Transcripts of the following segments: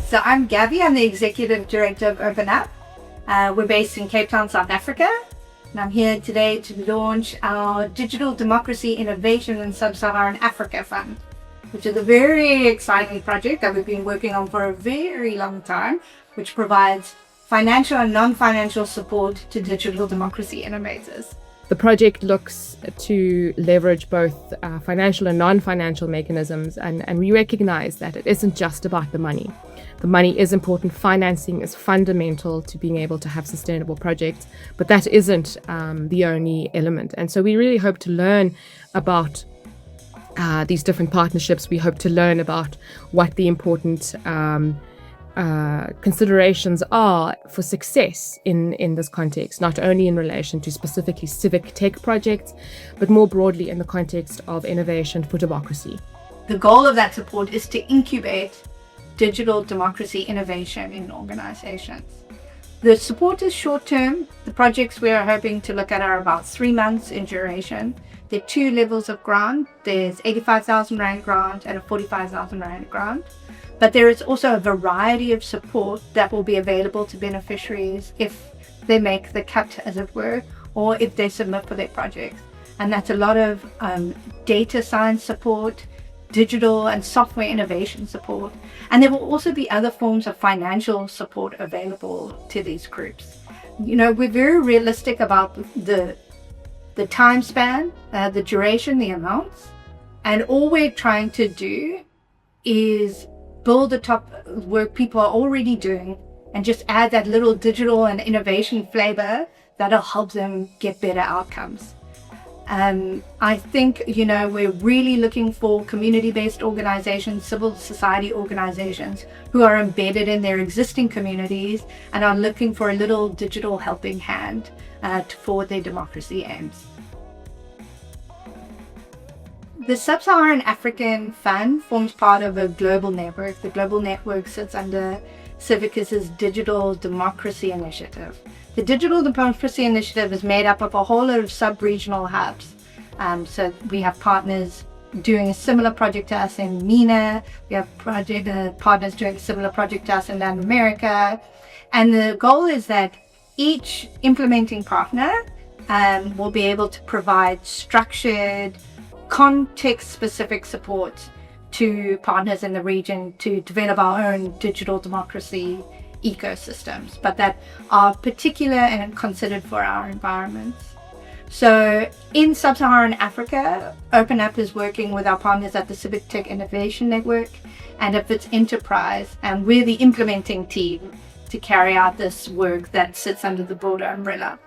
So I'm Gabby, I'm the Executive Director of OpenUp. We're based in Cape Town, South Africa. And I'm here today to launch our Digital Democracy Innovation in Sub-Saharan Africa Fund, which is a very exciting project that we've been working on for a very long time, which provides financial and non-financial support to digital democracy innovators. The project looks to leverage both financial and non-financial mechanisms, and we recognize that it isn't just about the money. The money is important. Financing is fundamental to being able to have sustainable projects, but that isn't the only element. And so we really hope to learn about these different partnerships. We hope to learn about what the important considerations are for success in this context, not only in relation to specifically civic tech projects, but more broadly in the context of innovation for democracy. The goal of that support is to incubate digital democracy innovation in organizations. The support is short-term. The projects we are hoping to look at are about 3 months in duration. There are 2 levels of grant. There's 85,000 Rand grant and a 45,000 Rand grant. But there is also a variety of support that will be available to beneficiaries if they make the cut, as it were, or if they submit for their projects. And that's a lot of data science support, digital and software innovation support. And there will also be other forms of financial support available to these groups. You know, we're very realistic about the time span, the duration, the amounts. And all we're trying to do is build the top work people are already doing and just add that little digital and innovation flavor that'll help them get better outcomes. I think, you know, we're really looking for community-based organizations, civil society organizations who are embedded in their existing communities and are looking for a little digital helping hand to forward their democracy aims. The Sub-Saharan African Fund forms part of a global network. The global network sits under Civic's Digital Democracy Initiative. The Digital Democracy Initiative is made up of a whole lot of sub-regional hubs. So we have partners doing a similar project to us in MENA. We have partners doing a similar project to us in Latin America. And the goal is that each implementing partner will be able to provide structured, context-specific support to partners in the region to develop our own digital democracy ecosystems, but that are particular and considered for our environments. So in Sub-Saharan Africa, OpenUp is working with our partners at the Civic Tech Innovation Network and at Wits Enterprise, and we're the implementing team to carry out this work that sits under the broader umbrella.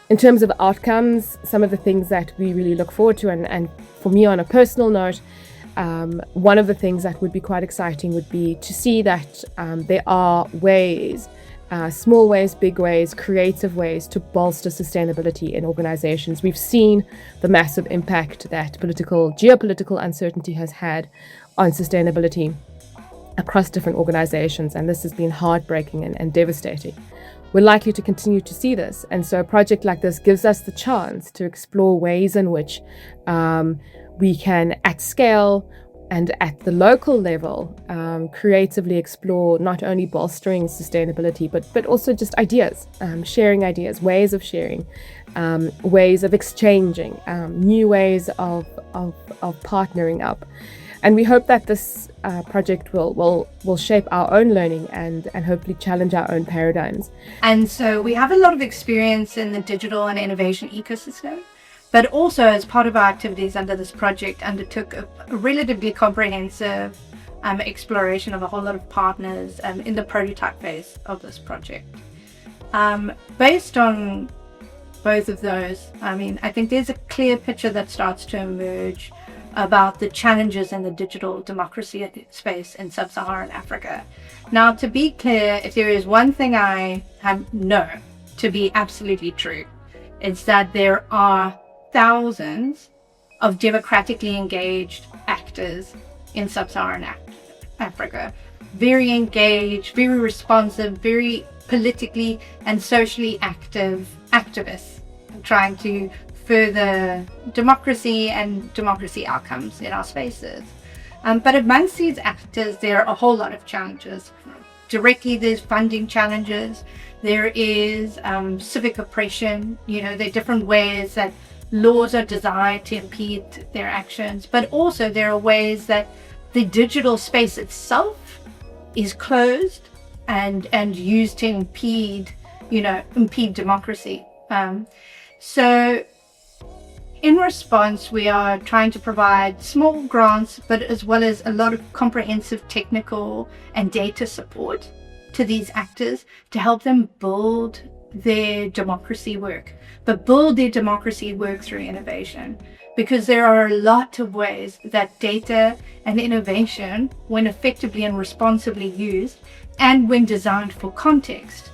In terms of outcomes, some of the things that we really look forward to, and for me on a personal note, one of the things that would be quite exciting would be to see that there are ways, small ways, big ways, creative ways to bolster sustainability in organizations. We've seen the massive impact that geopolitical uncertainty has had on sustainability across different organizations, and this has been heartbreaking and devastating. We're likely to continue to see this, and so a project like this gives us the chance to explore ways in which we can, at scale and at the local level, creatively explore not only bolstering sustainability, but also just ideas, sharing ideas, ways of sharing, ways of exchanging, new ways of partnering up. And we hope that this project will shape our own learning and hopefully challenge our own paradigms. And so we have a lot of experience in the digital and innovation ecosystem, but also as part of our activities under this project undertook a relatively comprehensive exploration of a whole lot of partners in the prototype phase of this project. Based on both of those, I think there's a clear picture that starts to emerge about the challenges in the digital democracy space in Sub-Saharan Africa. Now, to be clear, if there is one thing I know to be absolutely true, it's that there are thousands of democratically engaged actors in Sub-Saharan Africa. Very engaged, very responsive, very politically and socially active activists trying to further democracy and democracy outcomes in our spaces. But amongst these actors, there are a whole lot of challenges. directly there's funding challenges, there is civic oppression, there are different ways that laws are designed to impede their actions, but also there are ways that the digital space itself is closed and used to impede democracy. So in response, we are trying to provide small grants, but as well as a lot of comprehensive technical and data support to these actors to help them build their democracy work, but build their democracy work through innovation. Because there are a lot of ways that data and innovation, when effectively and responsibly used, and when designed for context,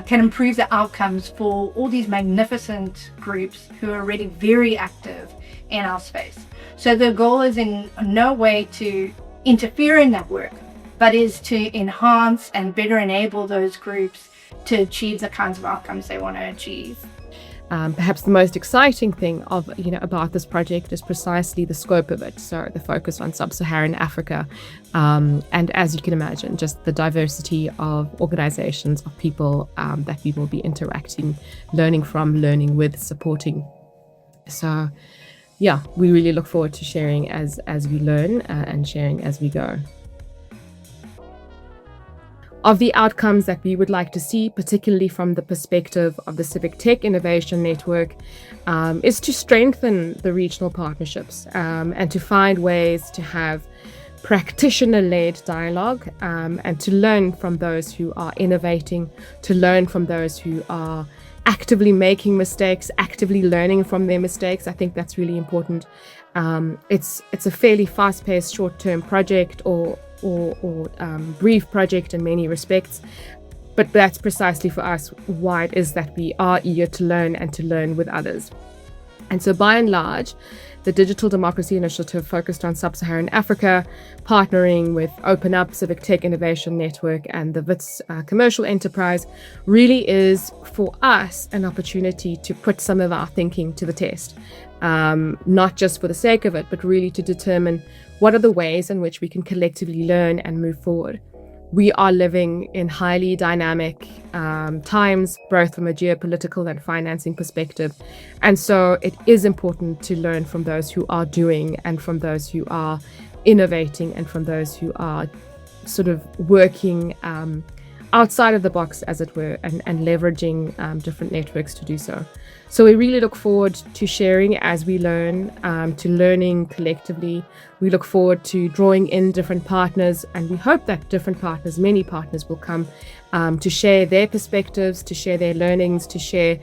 can improve the outcomes for all these magnificent groups who are already very active in our space. So the goal is in no way to interfere in that work, but is to enhance and better enable those groups to achieve the kinds of outcomes they want to achieve. Perhaps the most exciting thing about this project is precisely the scope of it. So the focus on Sub-Saharan Africa, and as you can imagine, just the diversity of organizations, of people that we will be interacting, learning from, learning with, supporting. So yeah, we really look forward to sharing as we learn and sharing as we go. Of the outcomes that we would like to see, particularly from the perspective of the Civic Tech Innovation Network, is to strengthen the regional partnerships and to find ways to have practitioner-led dialogue and to learn from those who are innovating, to learn from those who are actively making mistakes, actively learning from their mistakes. I think that's really important. It's a fairly fast-paced, short-term project or brief project in many respects, but that's precisely for us why it is that we are eager to learn and to learn with others. And so by and large, the Digital Democracy Initiative focused on Sub-Saharan Africa, partnering with OpenUp, Civic Tech Innovation Network, and the Wits commercial enterprise, really is for us an opportunity to put some of our thinking to the test, not just for the sake of it, but really to determine what are the ways in which we can collectively learn and move forward. We are living in highly dynamic times, both from a geopolitical and financing perspective. And so it is important to learn from those who are doing and from those who are innovating and from those who are sort of working outside of the box, as it were, and leveraging different networks to do so. So we really look forward to sharing as we learn, to learning collectively. We look forward to drawing in different partners, and we hope that different partners, many partners, will come to share their perspectives, to share their learnings, to share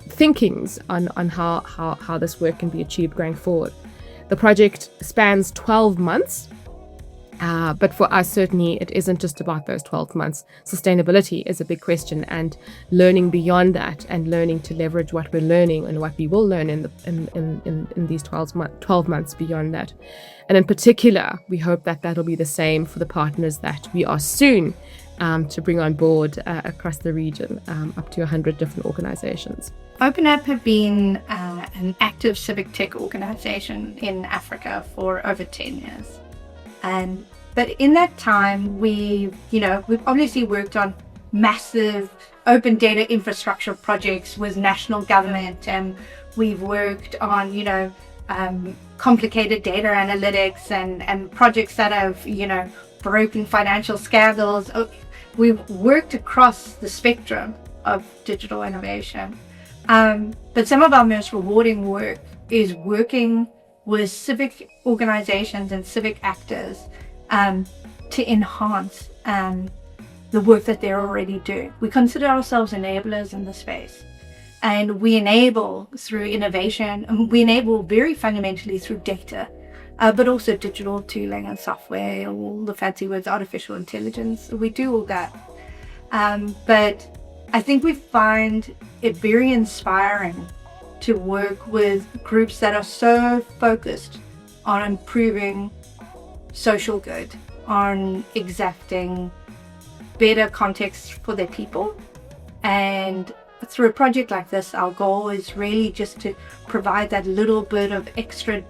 thinkings on how this work can be achieved going forward. The project spans 12 months. But for us, certainly, it isn't just about those 12 months. Sustainability is a big question, and learning beyond that, and learning to leverage what we're learning and what we will learn in these 12 months beyond that. And in particular, we hope that that'll be the same for the partners that we are soon to bring on board across the region, up to 100 different organizations. OpenUp have been an active civic tech organization in Africa for over 10 years. But in that time, we've obviously worked on massive open data infrastructure projects with national government, and we've worked on, complicated data analytics and projects that have, broken financial scandals. We've worked across the spectrum of digital innovation. But some of our most rewarding work is working with civic organizations and civic actors to enhance the work that they're already doing. We consider ourselves enablers in the space, and we enable through innovation, and we enable very fundamentally through data, but also digital tooling and software, all the fancy words, artificial intelligence. We do all that. But I think we find it very inspiring to work with groups that are so focused on improving social good, on exacting better context for their people. And through a project like this, our goal is really just to provide that little bit of extra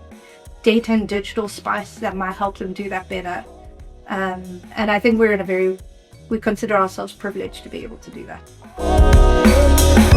data and digital spice that might help them do that better. And I think we consider ourselves privileged to be able to do that.